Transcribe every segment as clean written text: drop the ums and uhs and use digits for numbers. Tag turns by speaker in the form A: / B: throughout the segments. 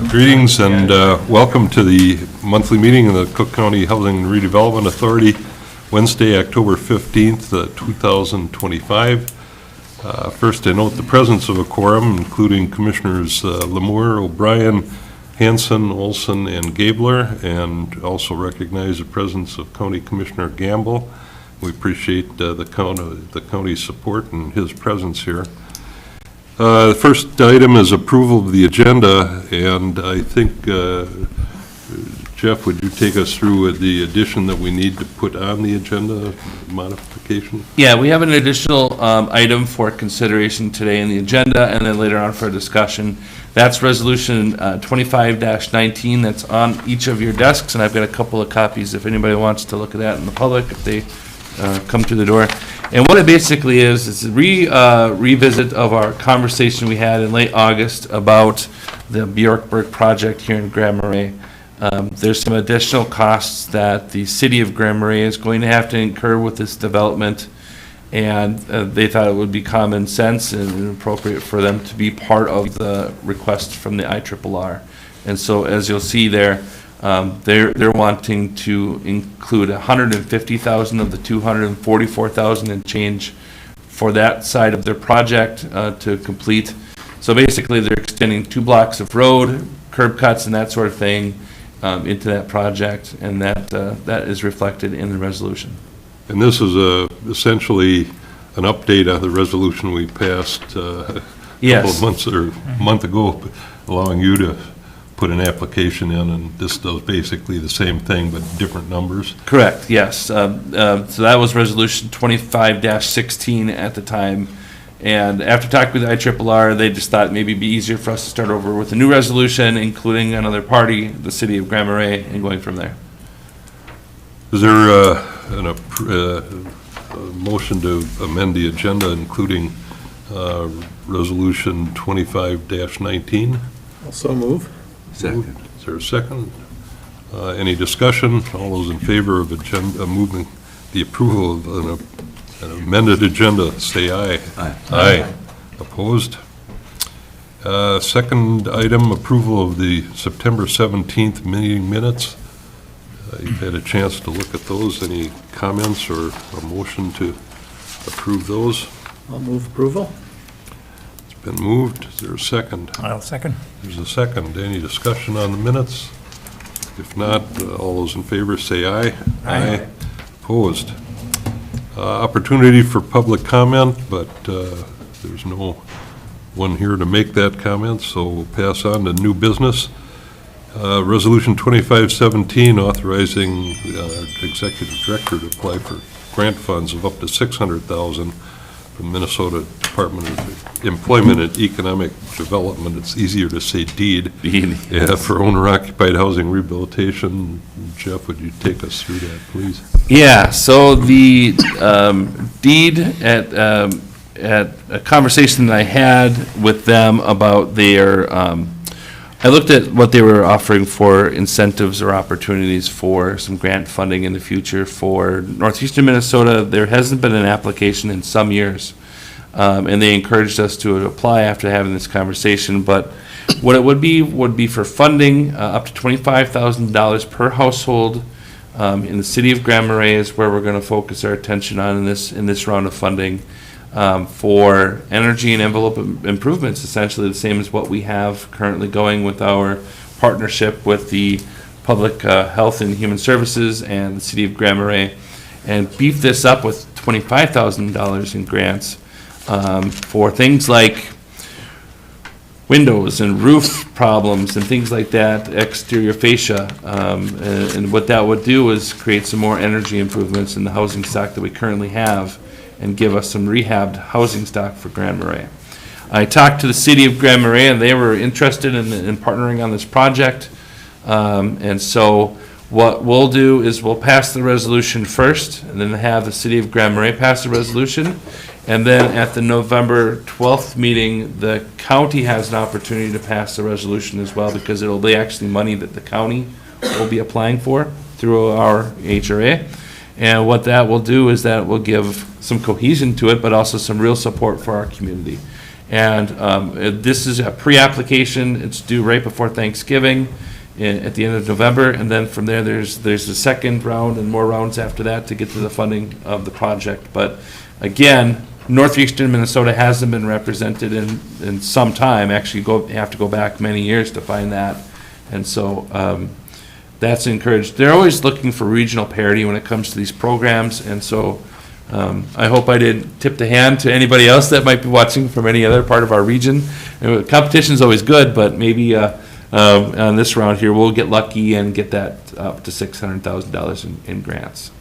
A: Greetings and welcome to the monthly meeting of the Cook County Housing and Redevelopment Authority, Wednesday, October 15th, 2025. First, I note the presence of a quorum, including Commissioners Lemur, O'Brien, Hanson, Olson, and Gabler, and also recognize the presence of County Commissioner Gamble. We appreciate the county's support and his presence here. The first item is approval of the agenda, and I think, Jeff, would you take us through the addition that we need to put on the agenda, modification?
B: Yeah, we have an additional item for consideration today in the agenda, and then later on for discussion. That's Resolution 25-19. That's on each of your desks, and I've got a couple of copies if anybody wants to look at that in the public, if they come through the door. And what it basically is a revisit of our conversation we had in late August about the Bjorkberg project here in Grand Marais. There's some additional costs that the city of Grand Marais is going to have to incur with this development, and they thought it would be common sense and appropriate for them to be part of the request from the IRRR. And so, as you'll see there, they're wanting to include $150,000 of the $244,000 and change for that side of their project to complete. So basically, they're extending 2 blocks of road, curb cuts, and that sort of thing into that project, and that is reflected in the resolution.
A: And this is essentially an update on the resolution we passed a couple of months or a month ago, allowing you to put an application in, and this does basically the same thing but different numbers.
B: Correct, yes. So that was Resolution 25-16 at the time. And after talking with the IRRR, they just thought maybe it'd be easier for us to start over with a new resolution, including another party, the city of Grand Marais, and going from there.
A: Is there a motion to amend the agenda, including Resolution 25-19?
C: Also move.
A: Second. Is there a second? Any discussion? All those in favor of moving the approval of an amended agenda, say aye.
C: Aye.
A: Aye. Opposed? Second item, approval of the September 17th meeting minutes. You've had a chance to look at those. Any comments or a motion to approve those?
C: I'll move approval.
A: Been moved. Is there a second?
C: I'll second.
A: There's a second. Any discussion on the minutes? If not, all those in favor say aye.
C: Aye.
A: Opposed? Opportunity for public comment, but there's no one here to make that comment, so we'll pass on to new business. Resolution 2517, authorizing executive director to apply for grant funds of up to $600,000 from Minnesota Department of Employment and Economic Development. It's easier to say deed. Yeah, for owner-occupied housing rehabilitation. Jeff, would you take us through that, please?
B: Yeah, so the deed at a conversation that I had with them about their, I looked at what they were offering for incentives or opportunities for some grant funding in the future for northeastern Minnesota. There hasn't been an application in some years, and they encouraged us to apply after having this conversation. But what it would be for funding up to $25,000 per household in the city of Grand Marais is where we're going to focus our attention on in this round of funding. For energy and envelope improvements, essentially the same as what we have currently going with our partnership with the Public Health and Human Services and the City of Grand Marais, and beef this up with $25,000 in grants for things like windows and roof problems and things like that, exterior fascia, and what that would do is create some more energy improvements in the housing stock that we currently have, and give us some rehabbed housing stock for Grand Marais. I talked to the city of Grand Marais, and they were interested in partnering on this project. And so what we'll do is we'll pass the resolution first, and then have the city of Grand Marais pass the resolution. And then at the November 12th meeting, the county has an opportunity to pass the resolution as well, because it'll be actually money that the county will be applying for through our HRA. And what that will do is that will give some cohesion to it, but also some real support for our community. And this is a pre-application. It's due right before Thanksgiving at the end of November. And then from there, there's a second round and more rounds after that to get to the funding of the project. But again, Northeastern Minnesota hasn't been represented in some time. Actually, have to go back many years to find that. And so that's encouraged. They're always looking for regional parity when it comes to these programs. And so I hope I didn't tip the hand to anybody else that might be watching from any other part of our region. Competition is always good, but maybe on this round here, we'll get lucky and get that up to $600,000 in grants.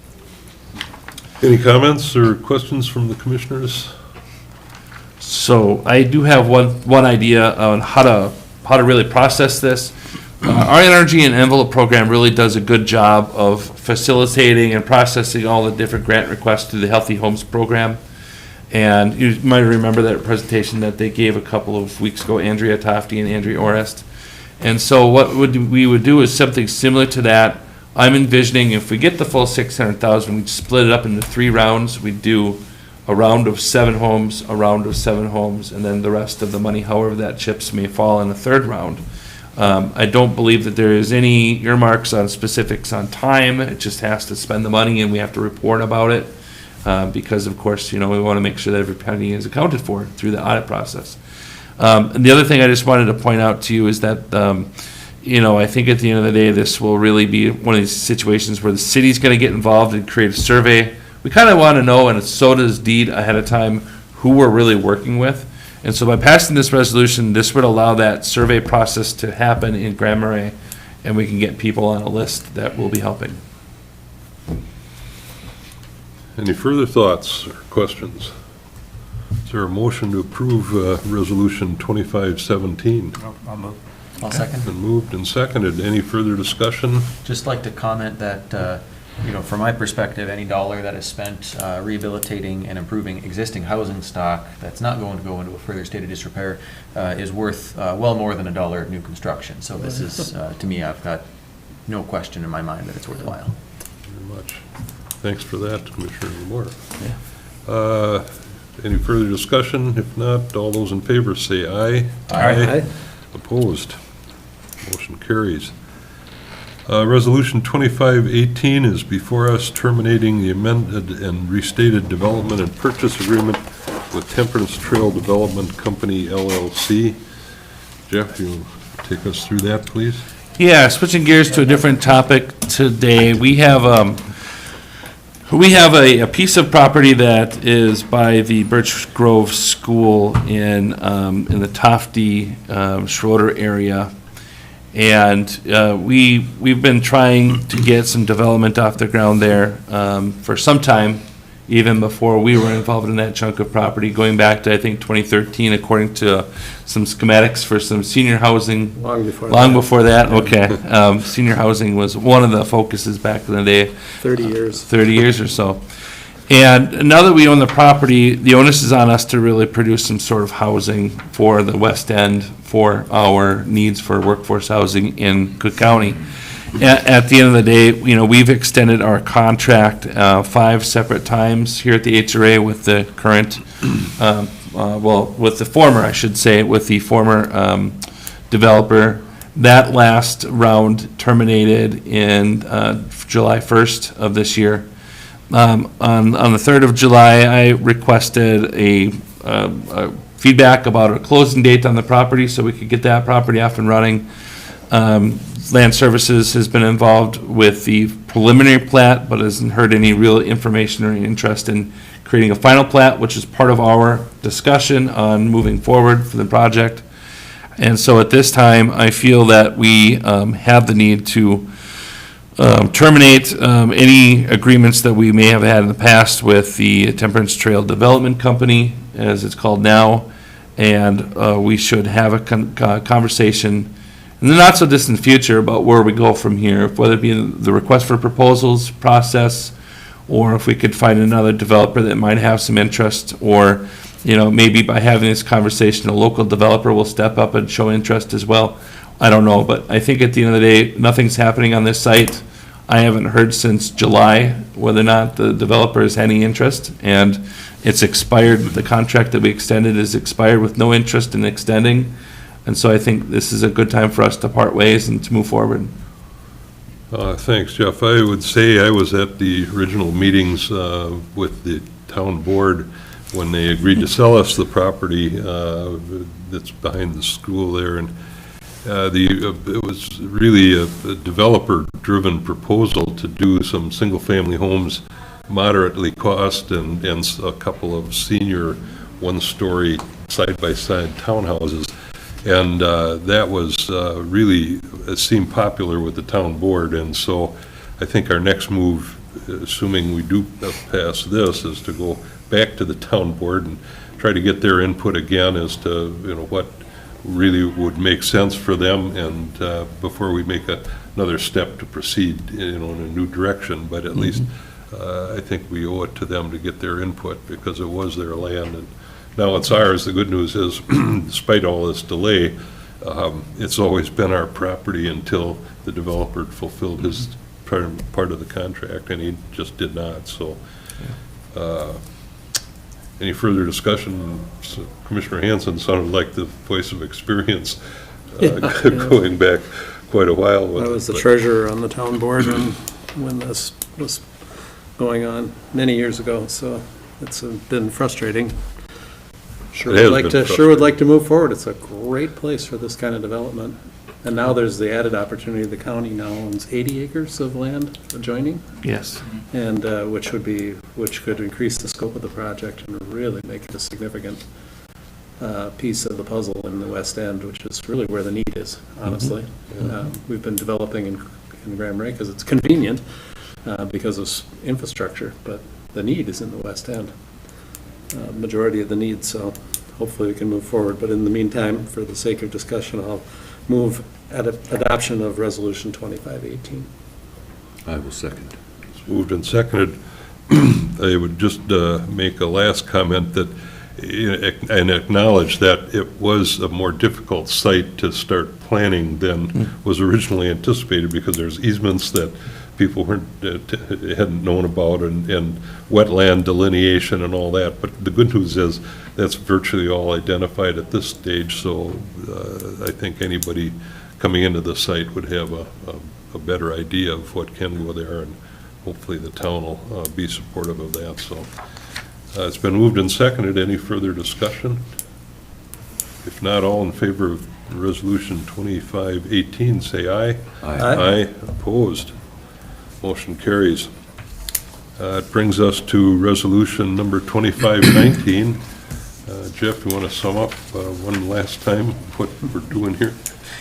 A: Any comments or questions from the commissioners?
B: So I do have one idea on how to really process this. Our Energy and Envelope program really does a good job of facilitating and processing all the different grant requests through the Healthy Homes program. And you might remember that presentation that they gave a couple of weeks ago, Andrea Tofty and Andrea Orest. And so what we would do is something similar to that. I'm envisioning if we get the full 600,000, we'd split it up into 3 rounds. We'd do a round of 7 homes, a round of 7 homes, and then the rest of the money, however that chips may fall in the 3rd round. I don't believe that there is any earmarks on specifics on time. It just has to spend the money and we have to report about it because, of course, we want to make sure that every penny is accounted for through the audit process. And the other thing I just wanted to point out to you is that I think at the end of the day, this will really be one of these situations where the city's going to get involved and create a survey. We kind of want to know, and so does DEED ahead of time, who we're really working with. And so by passing this resolution, this would allow that survey process to happen in Grand Marais, and we can get people on a list that will be helping.
A: Any further thoughts or questions? Is there a motion to approve Resolution 2517?
D: I'll move. I'll second.
A: Been moved and seconded. Any further discussion?
D: Just like to comment that, from my perspective, any dollar that is spent rehabilitating and improving existing housing stock that's not going to go into a further state of disrepair is worth well more than $1 of new construction. So this is, to me, I've got no question in my mind that it's worthwhile.
A: Very much. Thanks for that, Commissioner Moore.
B: Yeah.
A: Any further discussion? If not, all those in favor say aye.
C: Aye.
A: Opposed? Motion carries. Resolution 2518 is before us, terminating the amended and restated development and purchase agreement with Temperance Trail Development Company, LLC. Jeff, you'll take us through that, please?
B: Yeah, switching gears to a different topic today. We have a piece of property that is by the Birch Grove School in the Tofty, Schroeder area. And we've been trying to get some development off the ground there for some time, even before we were involved in that chunk of property, going back to, I think, 2013, according to some schematics for some senior housing.
C: Long before that.
B: Long before that, okay. Senior housing was one of the focuses back in the day.
C: 30 years.
B: 30 years or so. And now that we own the property, the onus is on us to really produce some sort of housing for the West End for our needs for workforce housing in Cook County. At the end of the day, we've extended our contract 5 separate times here at the HRA with the current, with the former, I should say, with the former developer. That last round terminated in July 1st of this year. On the 3rd of July, I requested a feedback about a closing date on the property so we could get that property off and running. Land Services has been involved with the preliminary plat, but hasn't heard any real information or interest in creating a final plat, which is part of our discussion on moving forward for the project. And so at this time, I feel that we have the need to terminate any agreements that we may have had in the past with the Temperance Trail Development Company, as it's called now, and we should have a conversation in the not-so-distant future about where we go from here, whether it be the request for proposals process, or if we could find another developer that might have some interest, or maybe by having this conversation, a local developer will step up and show interest as well. I don't know, but I think at the end of the day, nothing's happening on this site. I haven't heard since July whether or not the developer has any interest, and It's expired, the contract that we extended is expired with no interest in extending. And so I think this is a good time for us to part ways and to move forward.
A: Thanks, Jeff. I would say I was at the original meetings with the town board when they agreed to sell us the property that's behind the school there. And it was really a developer-driven proposal to do some single-family homes moderately cost and a couple of senior one-story side-by-side townhouses. And that was really, it seemed popular with the town board. And so I think our next move, assuming we do pass this, is to go back to the town board and try to get their input again as to, what really would make sense for them, and before we make another step to proceed, in a new direction. But at least I think we owe it to them to get their input, because it was their land and now it's ours. The good news is, despite all this delay, it's always been our property until the developer fulfilled his part of the contract, and he just did not. So, any further discussion? Commissioner Hanson sounded like the voice of experience, going back quite a while.
C: I was the treasurer on the town board when this was going on many years ago, so it's been frustrating. Sure would like to move forward. It's a great place for this kind of development. And now there's the added opportunity. The county now owns 80 acres of land adjoining.
B: Yes.
C: And which could increase the scope of the project and really make it a significant piece of the puzzle in the West End, which is really where the need is, honestly. We've been developing in Grand Marais because it's convenient because of infrastructure, but the need is in the West End. Majority of the need, so hopefully we can move forward. But in the meantime, for the sake of discussion, I'll move at adoption of Resolution 2518.
E: I will second.
A: It's moved and seconded. I would just make a last comment that, and acknowledge that it was a more difficult site to start planning than was originally anticipated, because there's easements that people hadn't known about, and wetland delineation and all that. But the good news is that's virtually all identified at this stage, so I think anybody coming into the site would have a better idea of what can go there, and hopefully the town will be supportive of that. So it's been moved and seconded. Any further discussion? If not, all in favor of Resolution 2518, say aye.
E: Aye.
A: Opposed? Motion carries. It brings us to resolution number 2519. Jeff, you want to sum up one last time what we're doing here?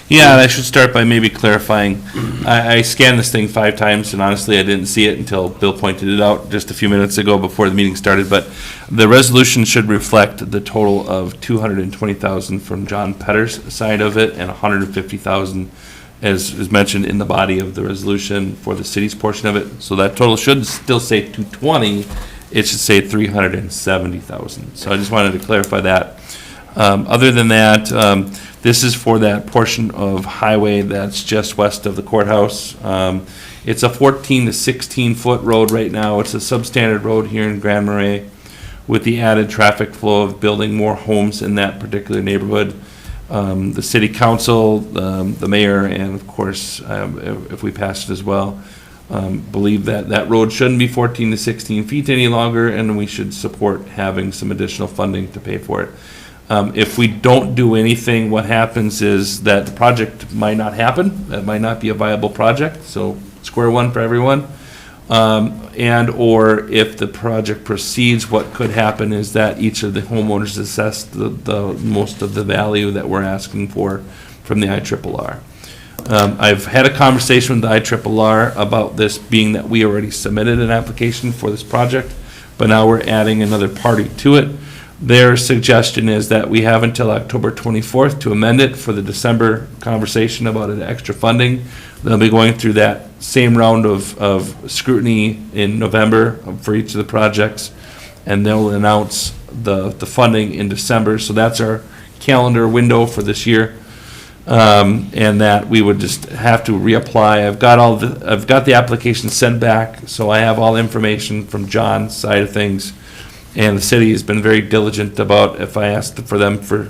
B: Yeah, I should start by maybe clarifying. I scanned this thing 5 times, and honestly, I didn't see it until Bill pointed it out just a few minutes ago before the meeting started. But the resolution should reflect the total of $220,000 from John Petter's side of it, and $150,000, as is mentioned in the body of the resolution, for the city's portion of it. So that total should still say 220. It should say 370,000. So I just wanted to clarify that. Other than that, this is for that portion of highway that's just west of the courthouse. It's a 14 to 16 foot road right now. It's a substandard road here in Grand Marais, with the added traffic flow of building more homes in that particular neighborhood. The city council, the mayor, and of course, if we pass it as well, believe that that road shouldn't be 14 to 16 feet any longer, and we should support having some additional funding to pay for it. If we don't do anything, what happens is that the project might not happen. That might not be a viable project, so square one for everyone. Or if the project proceeds, what could happen is that each of the homeowners assess the most of the value that we're asking for from the IRRR. I've had a conversation with the IRRR about this, being that we already submitted an application for this project, but now we're adding another party to it. Their suggestion is that we have until October 24th to amend it for the December conversation about an extra funding. They'll be going through that same round of scrutiny in November for each of the projects, and they'll announce the funding in December. So that's our calendar window for this year, and that we would just have to reapply. I've got the application sent back, so I have all information from John's side of things. And the city has been very diligent about, if I asked for them for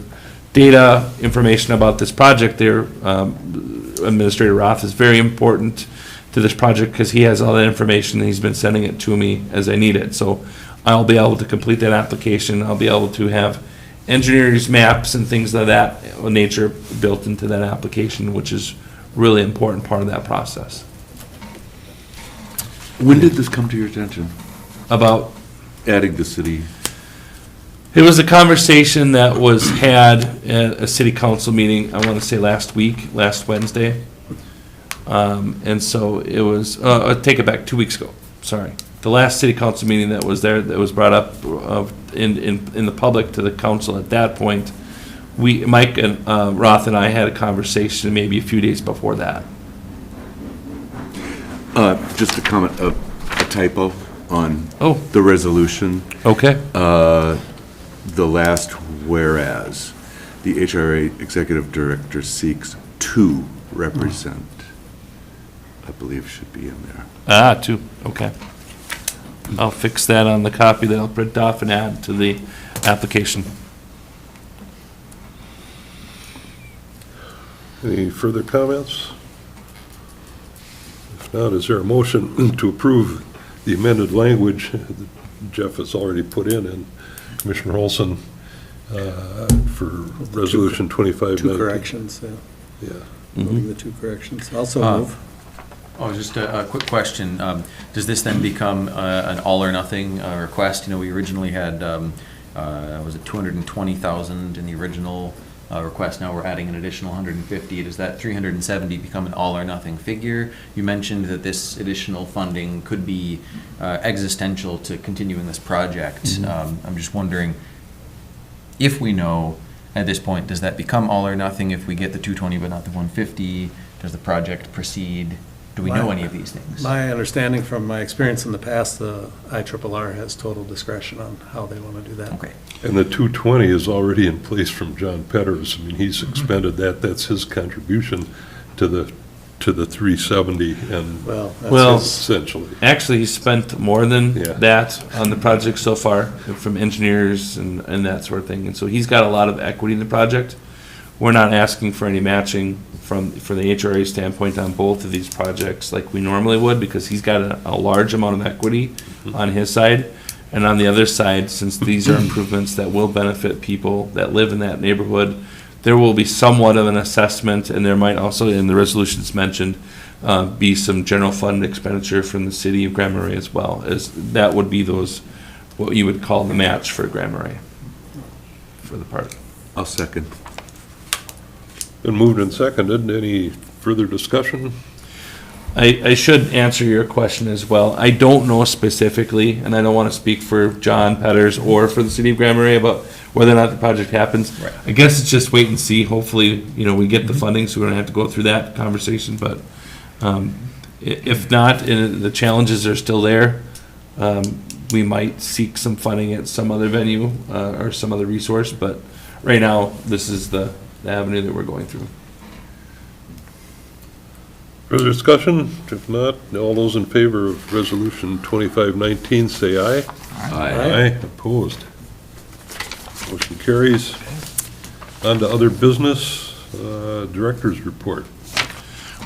B: data, information about this project, their Administrator Roth is very important to this project because he has all that information and he's been sending it to me as I need it. So I'll be able to complete that application. I'll be able to have engineers' maps and things of that nature built into that application, which is really important part of that process.
E: When did this come to your attention?
B: About,
E: Adding the city?
B: it was a conversation that was had at a city council meeting, I want to say last Wednesday. And so it was, take it back, 2 weeks ago, sorry. The last city council meeting that was there, that was brought up in the public to the council at that point, Mike and Roth and I had a conversation maybe a few days before that.
E: Just a comment, a typo on
B: Oh.
E: the resolution.
B: Okay.
E: The last whereas, the HRA Executive Director seeks to represent, I believe should be in there.
B: 2, okay. I'll fix that on the copy that I'll print off and add to the application.
A: Any further comments? If not, is there a motion to approve the amended language that Jeff has already put in, and Commissioner Olson for Resolution 2519?
C: Two corrections, yeah.
A: Yeah.
C: Noting the two corrections. Also move.
D: Oh, just a quick question. Does this then become an all or nothing request? You know, we originally had, was it 220,000 in the original request? Now we're adding an additional 150. Does that 370 become an all or nothing figure? You mentioned that this additional funding could be existential to continuing this project. I'm just wondering, if we know at this point, does that become all or nothing if we get the 220 but not the 150? Does the project proceed? Do we know any of these things?
C: My understanding from my experience in the past, the IRRR has total discretion on how they want to do that.
D: Okay.
A: And the 220 is already in place from John Petters. I mean, he's expended that. That's his contribution to the 370, and
C: Well,
B: Well-
C: that's his,
A: essentially.
B: Actually, he's spent more than
A: Yeah.
B: that on the project so far, from engineers and that sort of thing. And so he's got a lot of equity in the project. We're not asking for any matching from the HRA standpoint on both of these projects like we normally would, because he's got a large amount of equity on his side. And on the other side, since these are improvements that will benefit people that live in that neighborhood, there will be somewhat of an assessment, and there might also, in the resolutions mentioned, be some general fund expenditure from the city of Grand Marais as well, as that would be those, what you would call the match for Grand Marais for the park.
E: I'll second.
A: Been moved and seconded. Any further discussion?
B: I should answer your question as well. I don't know specifically, and I don't want to speak for John Petters or for the city of Grand Marais about whether or not the project happens.
D: Right.
B: I guess it's just wait and see. Hopefully, we get the funding, so we don't have to go through that conversation, but if not, and the challenges are still there, we might seek some funding at some other venue or some other resource, but right now, this is the avenue that we're going through.
A: Further discussion? If not, all those in favor of Resolution 2519, say aye. Aye. Opposed? Motion carries. On to other business, Director's Report.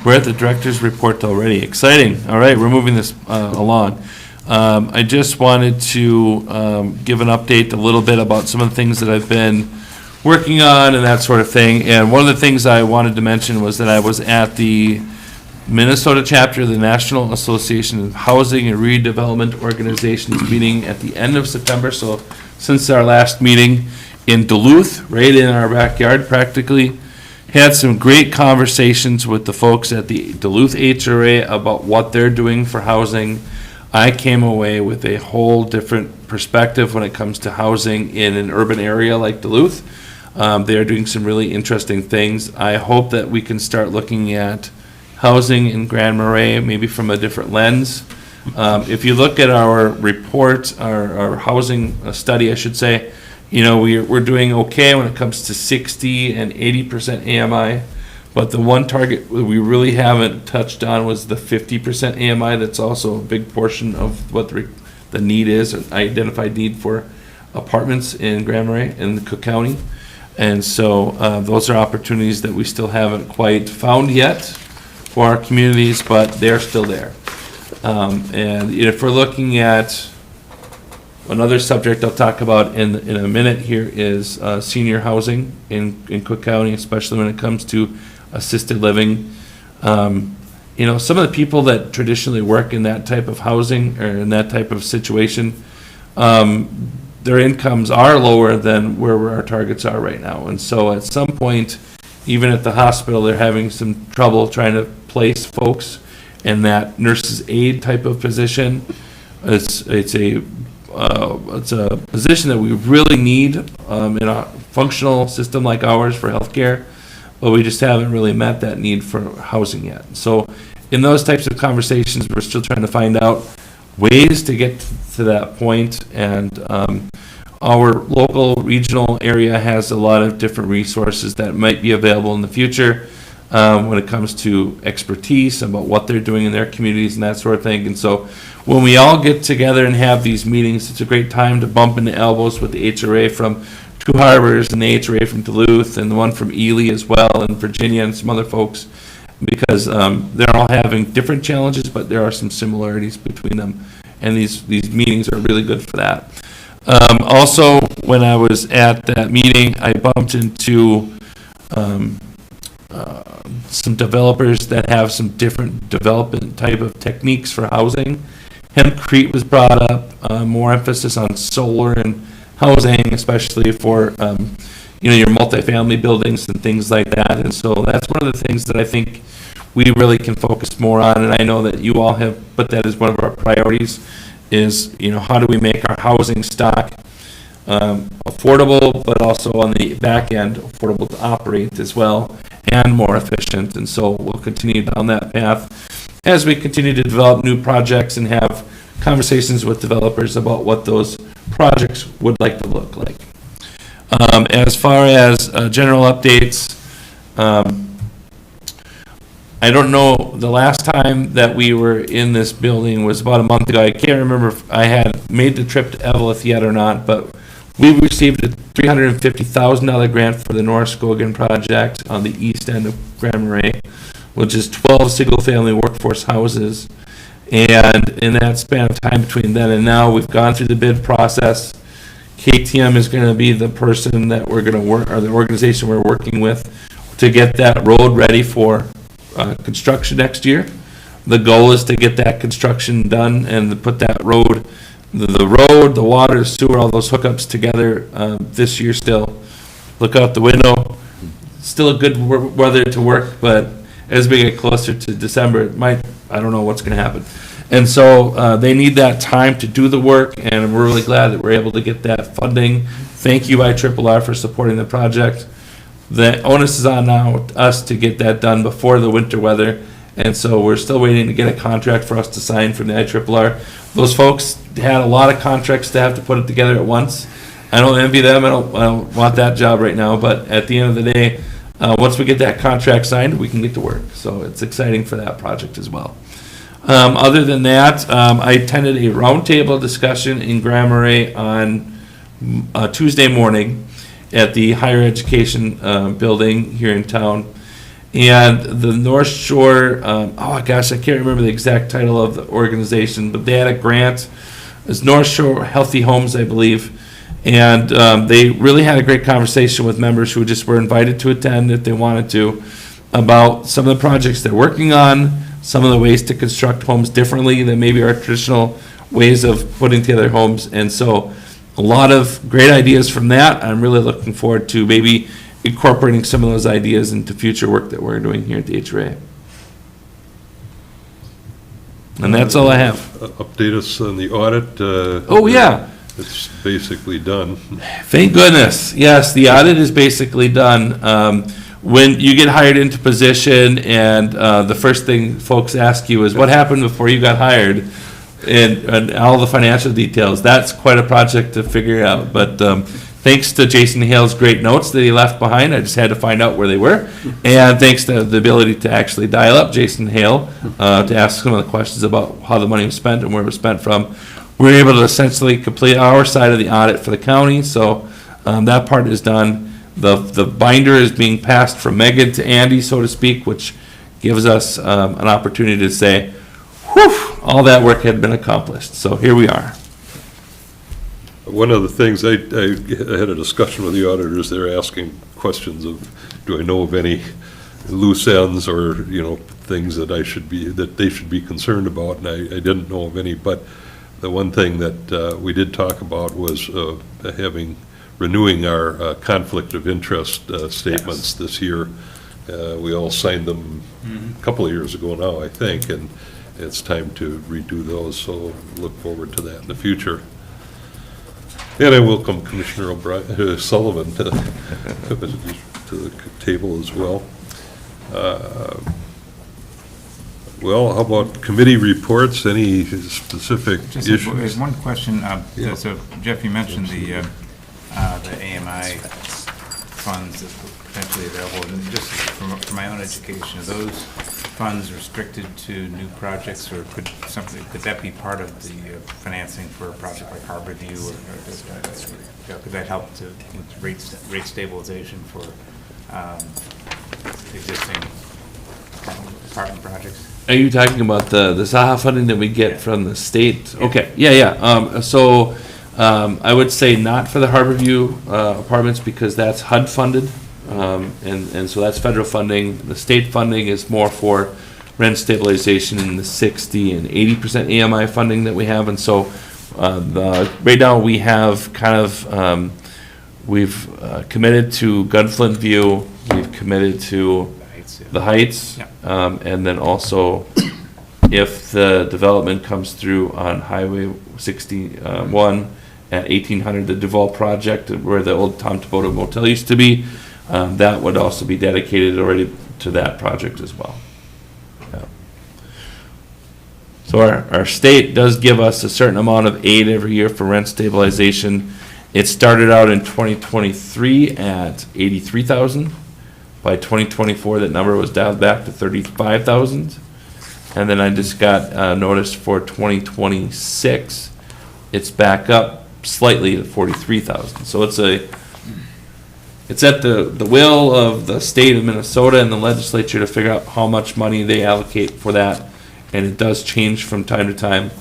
B: We're at the director's report already. Exciting. All right, we're moving this along. I just wanted to give an update a little bit about some of the things that I've been working on and that sort of thing. And one of the things I wanted to mention was that I was at the Minnesota chapter of the National Association of Housing and Redevelopment Organizations meeting at the end of September. So since our last meeting in Duluth, right in our backyard practically. Had some great conversations with the folks at the Duluth HRA about what they're doing for housing. I came away with a whole different perspective when it comes to housing in an urban area like Duluth. They are doing some really interesting things. I hope that we can start looking at housing in Grand Marais, maybe from a different lens. If you look at our report, our housing study, I should say, we're doing okay when it comes to 60 and 80% AMI, but the one target we really haven't touched on was the 50% AMI. That's also a big portion of what the need is, an identified need for apartments in Grand Marais in Cook County. And so those are opportunities that we still haven't quite found yet for our communities, but they're still there. And if we're looking at another subject I'll talk about in a minute here is senior housing in Cook County, especially when it comes to assisted living. Some of the people that traditionally work in that type of housing or in that type of situation, their incomes are lower than where our targets are right now. And so at some point, even at the hospital, they're having some trouble trying to place folks in that nurse's aide type of position. It's a position that we really need in a functional system like ours for healthcare, but we just haven't really met that need for housing yet. So in those types of conversations, we're still trying to find out ways to get to that point. And our local regional area has a lot of different resources that might be available in the future when it comes to expertise about what they're doing in their communities and that sort of thing. And so when we all get together and have these meetings, it's a great time to bump into elbows with the HRA from Two Harbors and the HRA from Duluth and the one from Ely as well, and Virginia and some other folks, because they're all having different challenges, but there are some similarities between them. And these meetings are really good for that. Also, when I was at that meeting, I bumped into some developers that have some different development type of techniques for housing. Hempcrete was brought up, more emphasis on solar and housing, especially for your multifamily buildings and things like that. And so that's one of the things that I think we really can focus more on. And I know that you all have put that as one of our priorities is, how do we make our housing stock affordable, but also on the back end, affordable to operate as well and more efficient. And so we'll continue down that path as we continue to develop new projects and have conversations with developers about what those projects would like to look like. As far as general updates, I don't know, the last time that we were in this building was about a month ago. I can't remember if I had made the trip to Evelyn yet or not, but we received a $350,000 grant for the North Skogan project on the east end of Grand Marais, which is 12 single-family workforce houses. And in that span of time between then and now, we've gone through the bid process. KTM is going to be the person that we're going to work, or the organization we're working with, to get that road ready for construction next year. The goal is to get that construction done and to put that road, the road, the water, the sewer, all those hookups together this year still. Look out the window. Still a good weather to work, but as we get closer to December, it might, I don't know what's going to happen. And so they need that time to do the work, and we're really glad that we're able to get that funding. Thank you, IRRR, for supporting the project. The onus is on now us to get that done before the winter weather, and so we're still waiting to get a contract for us to sign from the IRRR. Those folks had a lot of contracts to have to put it together at once. I don't envy them. I don't want that job right now, but at the end of the day, once we get that contract signed, we can get to work. So it's exciting for that project as well. Other than that, I attended a roundtable discussion in Grand Marais on Tuesday morning at the higher education building here in town. And the North Shore, I can't remember the exact title of the organization, but they had a grant. It's North Shore Healthy Homes, I believe. And they really had a great conversation with members who just were invited to attend if they wanted to, about some of the projects they're working on, some of the ways to construct homes differently than maybe our traditional ways of putting together homes. And so a lot of great ideas from that. I'm really looking forward to maybe incorporating some of those ideas into future work that we're doing here at the HRA. And that's all I have.
A: Update us on the audit.
B: Yeah.
A: It's basically done.
B: Thank goodness. Yes, the audit is basically done. When you get hired into position and the first thing folks ask you is, what happened before you got hired? And all the financial details. That's quite a project to figure out. But thanks to Jason Hale's great notes that he left behind, I just had to find out where they were. And thanks to the ability to actually dial up Jason Hale to ask some of the questions about how the money was spent and where it was spent from, we're able to essentially complete our side of the audit for the county, so that part is done. The binder is being passed from Megan to Andy, so to speak, which gives us an opportunity to say, whew, all that work had been accomplished. So here we are.
A: One of the things, I had a discussion with the auditors, they're asking questions of, do I know of any loose ends or, things that they should be concerned about, and I didn't know of any, but the one thing that we did talk about was renewing our conflict of interest statements this year. We all signed them a couple of years ago now, I think, and it's time to redo those, so look forward to that in the future. And I welcome Commissioner Sullivan to the table as well. Well, how about committee reports? Any specific
F: Just
A: issues?
F: one question.
A: Yeah.
F: So Jeff, you mentioned the AMI funds that were potentially available. And just from my own education, are those funds restricted to new projects, or could that be part of the financing for a project like Harborview, or could that help to with rate stabilization for existing apartment projects?
B: Are you talking about the Zaha funding that we get from the state? Okay, yeah. So I would say not for the Harborview apartments, because that's HUD funded. And so that's federal funding. The state funding is more for rent stabilization in the 60 and 80% AMI funding that we have. And so right now we have kind of, we've committed to Gunflint View, we've committed to the Heights, and then also if the development comes through on Highway 61 at 1800, the Duval project, where the old Tom Taboto Motel used to be, that would also be dedicated already to that project as well. Yeah. So our state does give us a certain amount of aid every year for rent stabilization. It started out in 2023 at 83,000. By 2024, that number was dialed back to 35,000. And then I just got notice for 2026, it's back up slightly to 43,000. So it's at the will of the state of Minnesota and the legislature to figure out how much money they allocate for that. And it does change from time to time.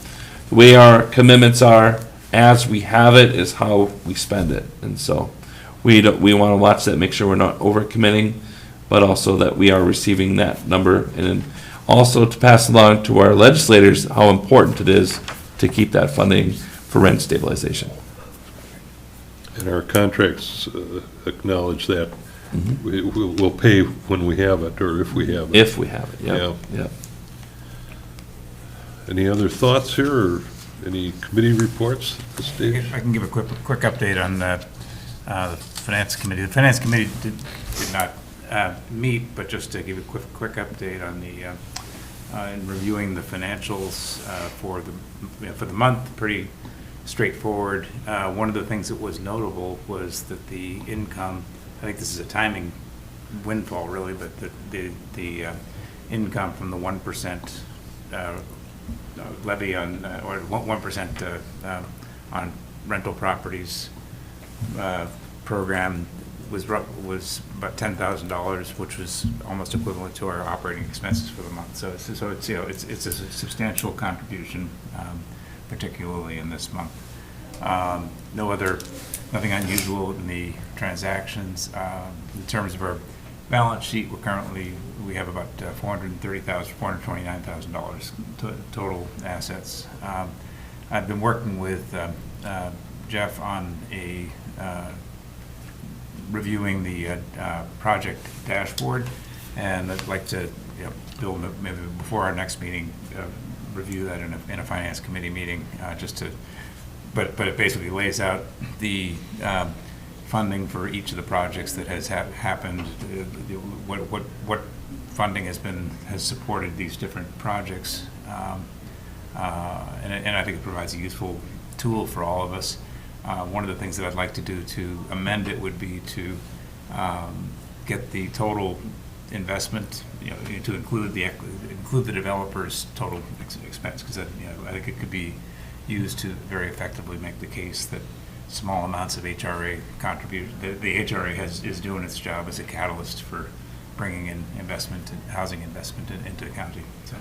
B: The way our commitments are, as we have it, is how we spend it. And so we want to watch that, make sure we're not overcommitting, but also that we are receiving that number. And then also to pass along to our legislators how important it is to keep that funding for rent stabilization.
A: And our contracts acknowledge that. We'll pay when we have it, or if we have it.
B: If we have it, yeah.
A: Yeah. Any other thoughts here, or any committee reports at this stage?
F: I can give a quick update on the Finance Committee. The Finance Committee did not meet, but just to give a quick update on the in reviewing the financials for the month. Pretty straightforward. One of the things that was notable was that the income, I think this is a timing windfall really, but the income from the 1% levy on, or 1% on rental properties program was about $10,000, which was almost equivalent to our operating expenses for the month. So it's a substantial contribution, particularly in this month. Nothing unusual in the transactions. In terms of our balance sheet, we have about $429,000 total assets. I've been working with Jeff on reviewing the project dashboard, and I'd like to Bill, maybe before our next meeting, review that in a finance committee meeting, but it basically lays out the funding for each of the projects that has happened, what funding has supported these different projects, and I think it provides a useful tool for all of us. One of the things that I'd like to do to amend it would be to get the total investment, to include the developer's total expense, because I think it could be used to very effectively make the case that small amounts of HRA contribute, the HRA is doing its job as a catalyst for bringing in investment and housing investment into the county. So,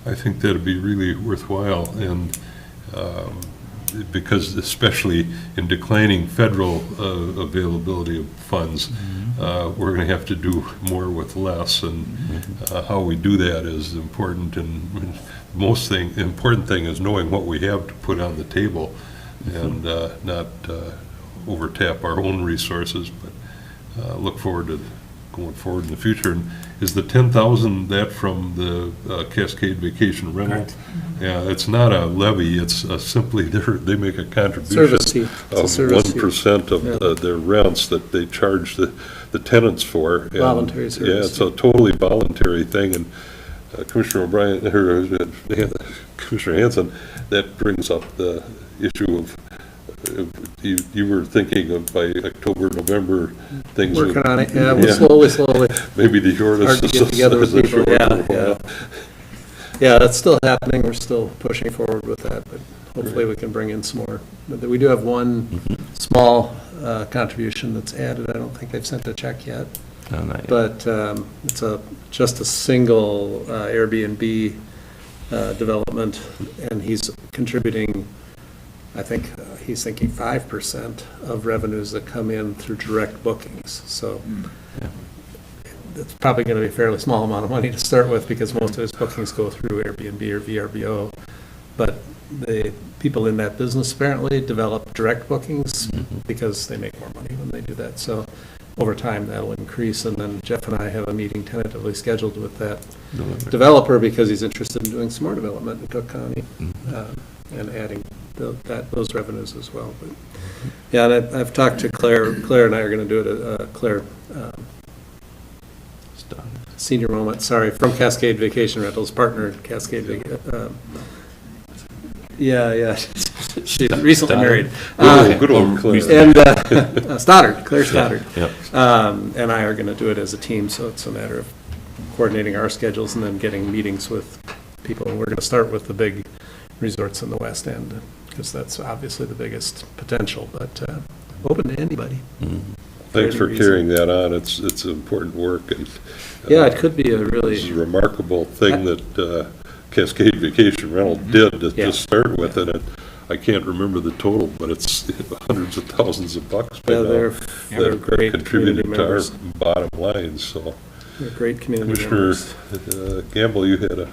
A: I think that'd be really worthwhile, and because especially in declining federal availability of funds, we're going to have to do more with less, and how we do that is important. And important thing is knowing what we have to put on the table, and not overtap our own resources, but look forward to going forward in the future. And is the 10,000 that from the Cascade Vacation Rental?
F: Correct.
A: Yeah, it's not a levy, it's simply they make a contribution
C: Service fee. It's a
A: of
C: service fee.
A: 1% of their rents that they charge the tenants for. And,
C: Voluntary
A: yeah,
C: service
A: it's a totally voluntary thing, and Commissioner O'Brien, or Commissioner Hanson, that brings up the issue of you were thinking of by October, November, things would.
C: Working on it, yeah, we're slowly.
A: Maybe the shortest.
C: Hard to get together with
A: is a
C: people,
A: short
C: yeah.
A: one.
C: Yeah, that's still happening, we're still pushing forward with that, but hopefully we can bring in some more. But we do have one small contribution that's added, I don't think they've sent a check yet.
B: No, not yet.
C: But it's just a single Airbnb development, and he's contributing, I think, he's thinking 5% of revenues that come in through direct bookings. So it's probably going to be a fairly small amount of money to start with, because most of his bookings go through Airbnb or VRBO. But the people in that business apparently develop direct bookings because they make more money when they do that. So over time, that'll increase. And then Jeff and I have a meeting tentatively scheduled with that developer, because he's interested in doing some more development in Cook County and adding those revenues as well. But yeah, and I've talked to Claire. Claire and I are going to do it. Claire, senior moment. Sorry, from Cascade Vacation Rentals, partner at Cascade. Yeah. She's recently married.
A: Good old Claire.
C: And Stoddard, Claire Stoddard.
B: Yep.
C: And I are going to do it as a team, so it's a matter of coordinating our schedules and then getting meetings with people. And we're going to start with the big resorts in the West End, because that's obviously the biggest potential, but open to anybody.
A: Thanks for
C: any
A: carrying that on. It's important work, and
C: Yeah, it could be a really.
A: this is a remarkable thing that Cascade Vacation Rental did
C: Yeah.
A: to start with, and I can't remember the total, but it's hundreds of thousands of bucks by
C: Yeah,
A: now
C: they're
A: that
C: great
A: contributed
C: community
A: to our
C: members.
A: bottom line. So,
C: They're great community
A: Commissioner
C: members.
A: Gamble, you had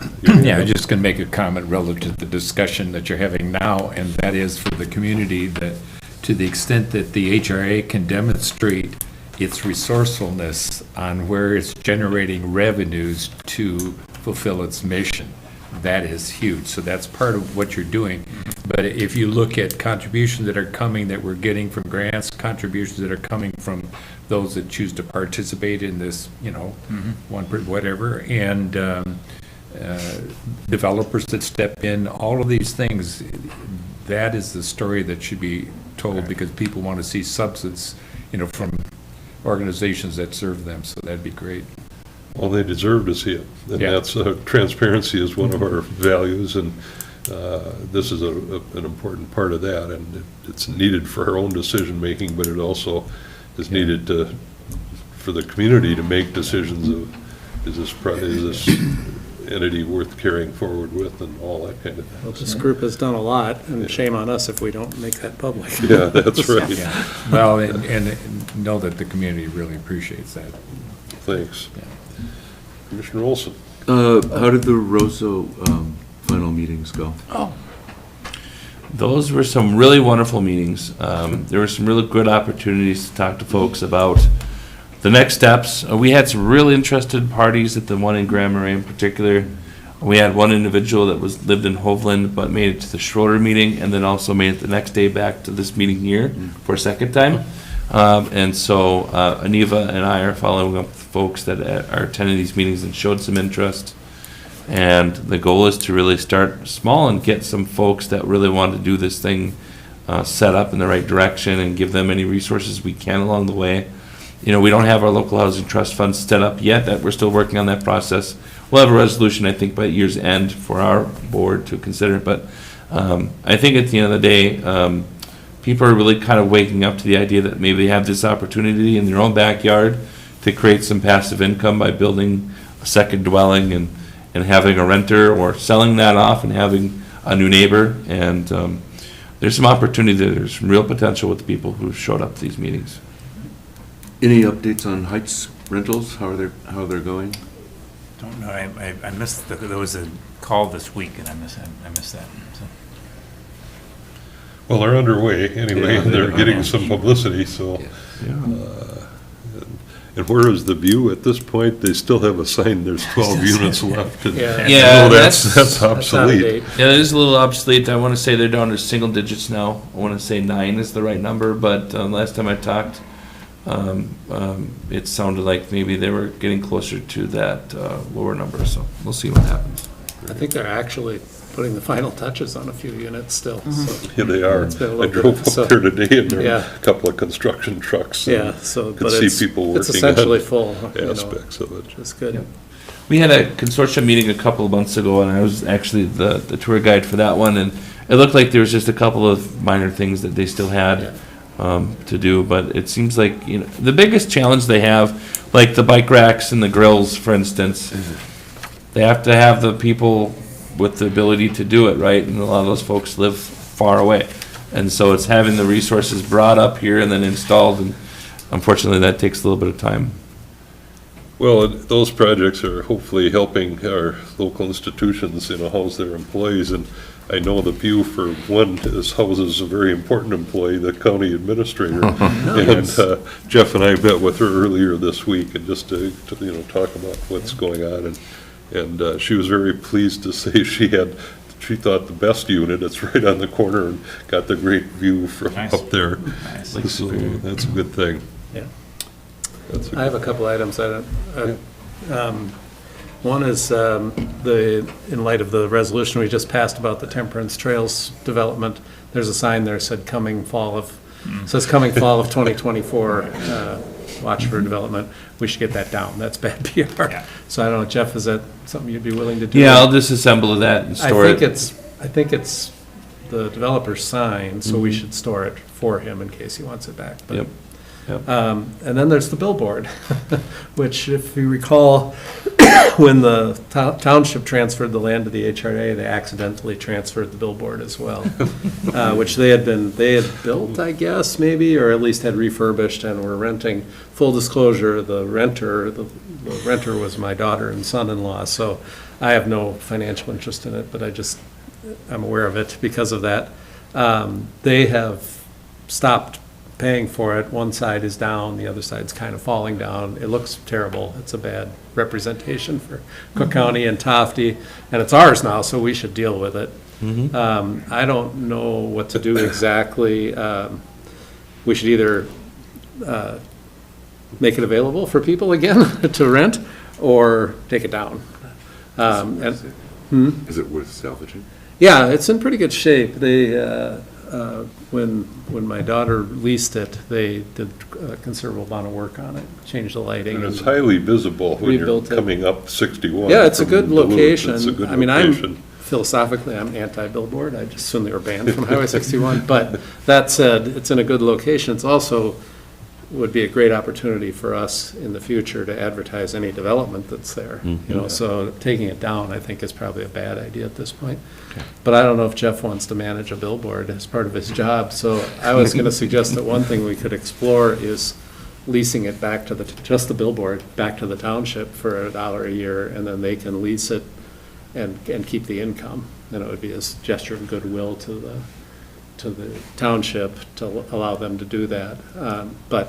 G: Yeah, I'm just going to make a comment relative to the discussion that you're having now, and that is for the community, that to the extent that the HRA can demonstrate its resourcefulness on where it's generating revenues to fulfill its mission, that is huge. So that's part of what you're doing. But if you look at contributions that are coming, that we're getting from grants, contributions that are coming from those that choose to participate in this, whatever, and developers that step in, all of these things, that is the story that should be told, because people want to see substance, from organizations that serve them, so that'd be great.
A: Well, they deserve to see it, and
G: Yeah.
A: that's, transparency is one of our values, and this is an important part of that, and it's needed for our own decision-making, but it also is needed for the community to make decisions of, is this entity worth carrying forward with, and all that kind of
C: Well,
A: thing.
C: this group has done a lot, and shame on us if we don't make that public.
A: Yeah, that's right.
G: Well, and know that the community really appreciates that.
A: Thanks. Commissioner Olson?
E: How did the Rosso final meetings go?
B: Those were some really wonderful meetings. There were some really good opportunities to talk to folks about the next steps. We had some really interested parties at the one in Grand Marais in particular. We had one individual that lived in Hovland but made it to the Schroeder meeting, and then also made it the next day back to this meeting here for a second time. And so Aniva and I are following up with folks that are attending these meetings and showed some interest. And the goal is to really start small and get some folks that really want to do this thing set up in the right direction, and give them any resources we can along the way. We don't have our local housing trust fund set up yet. That we're still working on that process. We'll have a resolution, I think, by year's end for our board to consider. But I think at the end of the day, people are really kind of waking up to the idea that maybe they have this opportunity in their own backyard to create some passive income by building a second dwelling and having a renter, or selling that off and having a new neighbor. And there's some opportunity there. There's some real potential with the people who showed up to these meetings.
E: Any updates on Heights rentals? How they're going?
F: Don't know, I missed, there was a call this week, and I missed that, so.
A: Well, they're underway anyway,
E: Yeah,
A: they're getting some publicity, so. And where is the view at this point? They still have a sign, there's 12 units left. and
C: Yeah.
A: I
B: Yeah,
A: know that's
C: That's out of
A: obsolete.
C: date.
B: Yeah, it is a little obsolete. I want to say they're down to single digits now. I want to say 9 is the right number, but last time I talked, it sounded like maybe they were getting closer to that lower number, so we'll see what happens.
C: I think they're actually putting the final touches on a few units still, so.
A: Yeah, they are.
C: It's been a
A: I
C: little
A: drove
C: bit, so-
A: up there today and there were
C: Yeah.
A: a couple of construction trucks. and
C: Yeah, so,
A: Could
C: but
A: see
C: it's,
A: people
C: it's
A: working on
C: essentially full, you know,
A: aspects of it.
C: which is good.
B: We had a consortium meeting a couple of months ago, and I was actually the tour guide for that one, and it looked like there was just a couple of minor things that they still had to do, but it seems like, you know, the biggest challenge they have, like the bike racks and the grills, for instance, they have to have the people with the ability to do it, right? And a lot of those folks live far away. And so it's having the resources brought up here and then installed, and unfortunately, that takes a little bit of time.
A: Well, those projects are hopefully helping our local institutions, house their employees. And I know the Pew, for one, houses a very important employee, the county administrator. And Jeff and I met with her earlier this week, and just to talk about what's going on. And she was very pleased to say she thought the best unit, it's right on the corner and got the great view from
F: Nice.
A: up there.
F: Nice.
A: So that's a good thing.
C: Yeah.
A: That's a
C: I have a couple items. One is in light of the resolution we just passed about the Temperance Trails development, there's a sign there said coming fall of 2024, watch for development. We should get that down. That's bad PR.
F: Yeah.
C: So I don't know, Jeff, is that something you'd be willing to do?
B: Yeah, I'll disassemble that and store it.
C: I think it's the developer's sign, so we should store it for him in case he wants it back. But
B: Yep.
C: and then there's the billboard, which, if you recall, when the township transferred the land to the HRA, they accidentally transferred the billboard as well, which they had built, I guess, maybe, or at least had refurbished and were renting. Full disclosure, the renter was my daughter and son-in-law, so I have no financial interest in it, but I'm aware of it because of that. They have stopped paying for it. One side is down, the other side's kind of falling down. It looks terrible. It's a bad representation for Cook County and Tofty, and it's ours now, so we should deal with it. I don't know what to do exactly. We should either make it available for people again to rent, or take it down.
E: Is it worth salvaging?
C: Yeah, it's in pretty good shape. They, when my daughter leased it, they did a considerable amount of work on it, changed the lighting.
A: And it's highly visible when you're
C: Rebuilt it.
A: coming up 61.
C: Yeah, it's a
A: from
C: good
A: Duluth.
C: location.
A: It's a good
C: I mean,
A: location.
C: philosophically, I'm anti-billboard. I just assume they were banned from Highway 61. But that said, it's in a good location. It's also would be a great opportunity for us in the future to advertise any development that's there. So taking it down, I think, is probably a bad idea at this point. But I don't know if Jeff wants to manage a billboard as part of his job. So I was going to suggest that one thing we could explore is leasing it back to just the billboard, back to the township for $1 a year, and then they can lease it and keep the income. And it would be a gesture of goodwill to the township to allow them to do that. But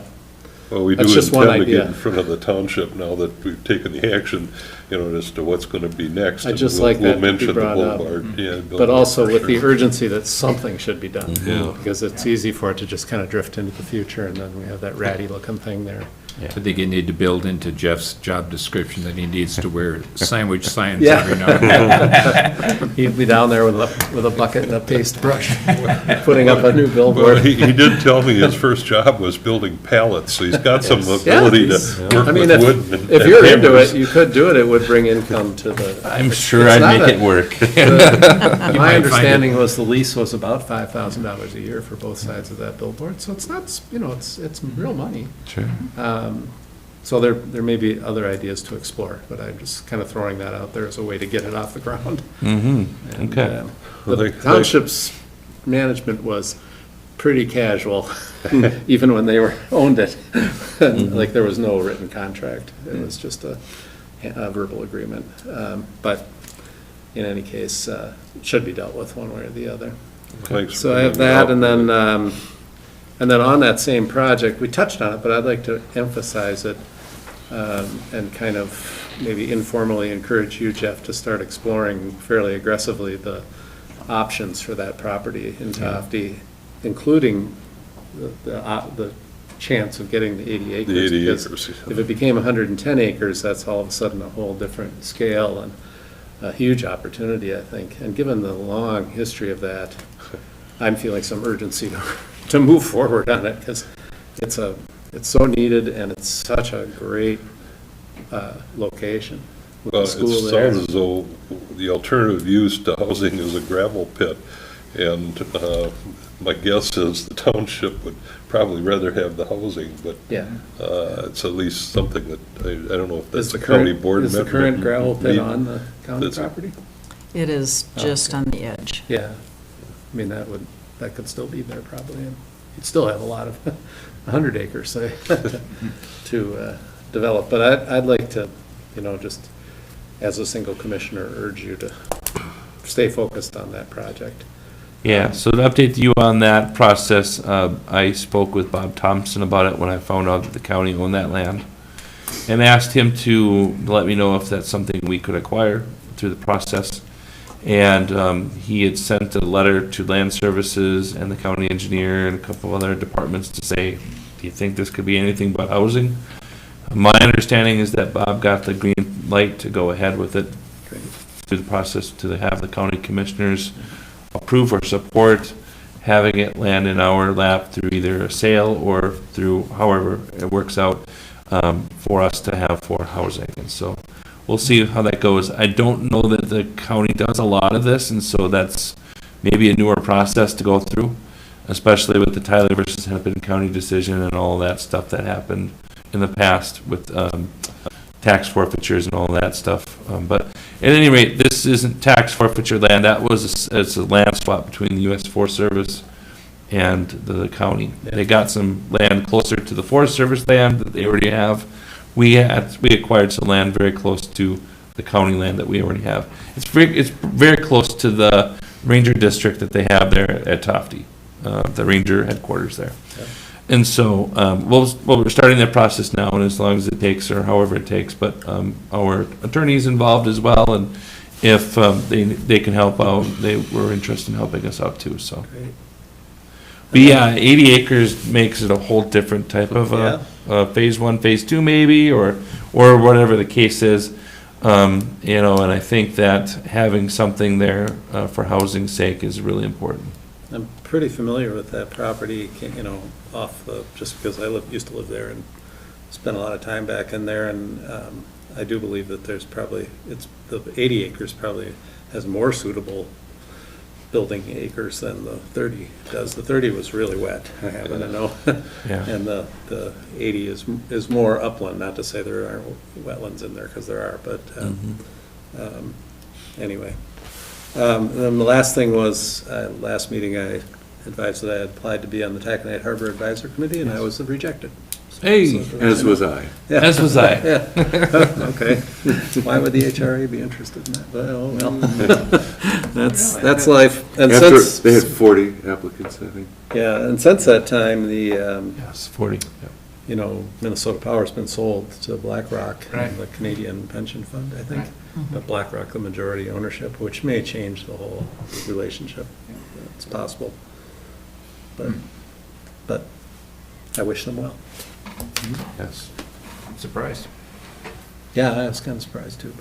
A: Well, we do
C: that's just one
A: intend to get
C: idea.
A: in front of the township now that we've taken the action, as to what's going to be next.
C: I
A: And
C: just
A: we'll-
C: like that to be
A: We'll mention the
C: brought up.
A: boulevard, yeah.
C: But
A: billboard
C: also
A: for
C: with the
A: sure.
C: urgency that something should be done.
A: Yeah.
C: Because it's easy for it to just kind of drift into the future, and then we have that ratty looking thing there.
G: I think you need to build into Jeff's job description that he needs to wear sandwich signs
C: Yeah.
G: every now and then.
C: He'd be down there with a bucket and a paste brush, putting up a new
A: Well,
C: billboard.
A: he did tell me his first job was building pallets, so he's got some ability to work
C: I mean,
A: with wood and
C: if you're into
A: hammers.
C: it, you could do it, it would bring income to the.
B: I'm sure
C: It's
B: I'd
C: not
B: make
C: a-
B: it work.
C: My
G: find
C: understanding was the lease was about $5,000 a year for both sides of that billboard, so it's not, it's real money.
B: Sure.
C: So there may be other ideas to explore, but I'm just kind of throwing that out there as a way to get it off the ground.
B: Mm-hmm,
C: And,
B: okay.
A: Well,
C: The
A: they-
C: township's management was pretty casual, even when they owned it. Like, there was no written contract. It was just a verbal agreement. But in any case, it should be dealt with one way or the other.
A: Thanks for
C: So I have
A: bringing it
C: that,
A: up.
C: and then on that same project, we touched on it, but I'd like to emphasize it, and kind of maybe informally encourage you, Jeff, to start exploring fairly aggressively the options for that property in Tofty, including the chance of getting the 80 acres.
A: The 80
C: because
A: acres, yeah.
C: If it became 110 acres, that's all of a sudden a whole different scale and a huge opportunity, I think. And given the long history of that, I'm feeling some urgency to move forward on it, because it's so needed, and it's such a great location with
A: Well,
C: the
A: it
C: school there.
A: sounds as though the alternative use to housing is a gravel pit, and my guess is the township would probably rather have the housing, but
C: Yeah.
A: it's at least something that, I don't know if
C: Is
A: that's
C: the
A: the county
C: current,
A: board.
C: is the
A: member
C: current gravel pit
A: need-
C: on the county
A: That's-
C: property?
H: It is just
C: Okay.
H: on the edge.
C: Yeah. I mean, that could still be there probably, and you'd still have a lot of, 100 acres, say, to develop. But I'd like to, just as a single commissioner, urge you to stay focused on that project.
B: Yeah, so to update you on that process, I spoke with Bob Thompson about it when I found out that the county owned that land, and asked him to let me know if that's something we could acquire through the process. And he had sent a letter to Land Services and the county engineer and a couple other departments to say, do you think this could be anything but housing? My understanding is that Bob got the green light to go ahead with it through the process, to have the county commissioners approve or support having it land in our lap through either a sale or through however it works out, for us to have for housing. And so we'll see how that goes. I don't know that the county does a lot of this, and so that's maybe a newer process to go through, especially with the Tyler versus Hennepin County decision and all that stuff that happened in the past with tax forfeitures and all that stuff. But at any rate, this isn't tax forfeiture land. That was, it's a land swap between the U.S. Forest Service and the county. They got some land closer to the Forest Service land that they already have. We acquired some land very close to the county land that we already have. It's very close to the ranger district that they have there at Tofty, the ranger headquarters there. And so, we're starting that process now, and as long as it takes, or however it takes, but our attorney's involved as well, and if they can help out, they were interested in helping us out too, so.
C: Great.
B: But yeah, 80 acres makes it a whole different type of phase one, phase two maybe, or whatever the case is. And I think that having something there for housing's sake is really important.
C: I'm pretty familiar with that property, just because I used to live there and spent a lot of time back in there, and I do believe that there's probably, the 80 acres probably has more suitable building acres than the 30 does. The 30 was really wet, I happen to know.
B: Yeah.
C: And the 80 is more upland, not to say there aren't wetlands in there, because there are, but anyway. And then the last thing was, last meeting I advised that I had applied to be on the Taconite Harbor Advisor Committee, and I was rejected.
B: Hey,
E: As was I.
C: Yeah.
B: as was I.
C: Yeah, okay. Why would the HRA be interested in that? But, oh, well. That's life. And
E: After,
C: since,
E: they had 40 applicants, I think.
C: yeah, and since that time, the,
B: Yes, 40. yeah.
C: Minnesota Power's been sold to BlackRock,
F: Right.
C: the Canadian Pension Fund, I think. But BlackRock, the majority ownership, which may change the whole relationship. It's possible. But I wish them well.
B: Yes.
F: surprised.
C: Yeah, I was kind of surprised too,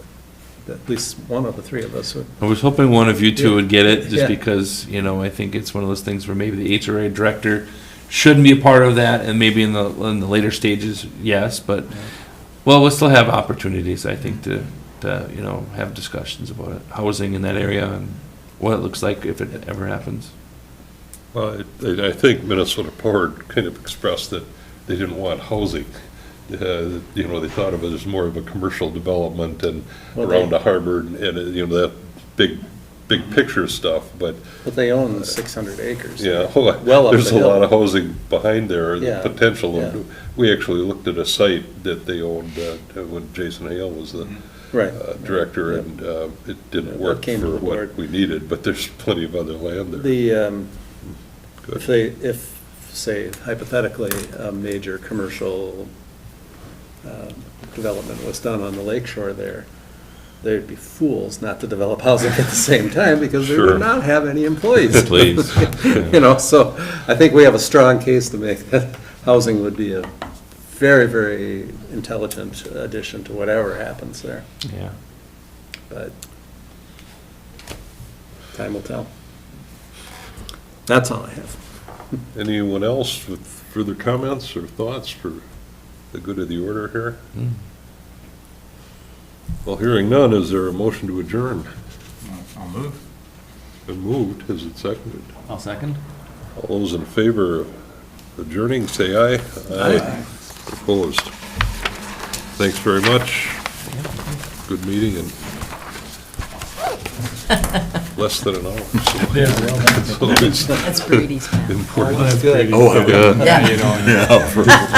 C: but at least one of the three of us would.
B: I was hoping one of you two would get it,
C: Yeah.
B: just because, I think it's one of those things where maybe the HRA director shouldn't be a part of that, and maybe in the later stages, yes, but, well, we'll still have opportunities, I think, to have discussions about housing in that area and what it looks like if it ever happens.
A: Well, I think Minnesota Power kind of expressed that they didn't want housing. They thought of it as more of a commercial development and
C: Well,
A: around the harbor and, that big picture stuff, but,
C: But they own 600 acres.
A: yeah,
C: Well up
A: there's
C: the
A: a
C: hill.
A: lot of housing behind there,
C: Yeah,
A: the potential.
C: yeah.
A: We actually looked at a site that they owned when Jason Hale was the
C: Right.
A: director,
C: Yeah.
A: and it didn't
C: That
A: work
C: came to
A: for
C: the board.
A: what we needed, but there's plenty of other land there.
C: The,
A: Good.
C: if, say hypothetically, a major commercial development was done on the lake shore there, they'd be fools not to develop housing at the same time, because they
A: Sure.
C: would not have any employees.
B: Please.
C: So I think we have a strong case to make that housing would be a very, very intelligent addition to whatever happens there,
B: Yeah.
C: but time will tell. That's all I have.
A: Anyone else with further comments or thoughts for the good of the order here?
B: Mm.
A: Well, hearing none, is there a motion to adjourn?
F: I'll move.
A: Been moved, is it seconded?
D: I'll second.
A: All those in favor of adjourning, say aye. Aye. Opposed? Thanks very much. Good meeting and less than an hour. So it's
H: That's Brady's pen.
A: important.
C: That's good.
E: Oh,
H: Yeah.
E: yeah.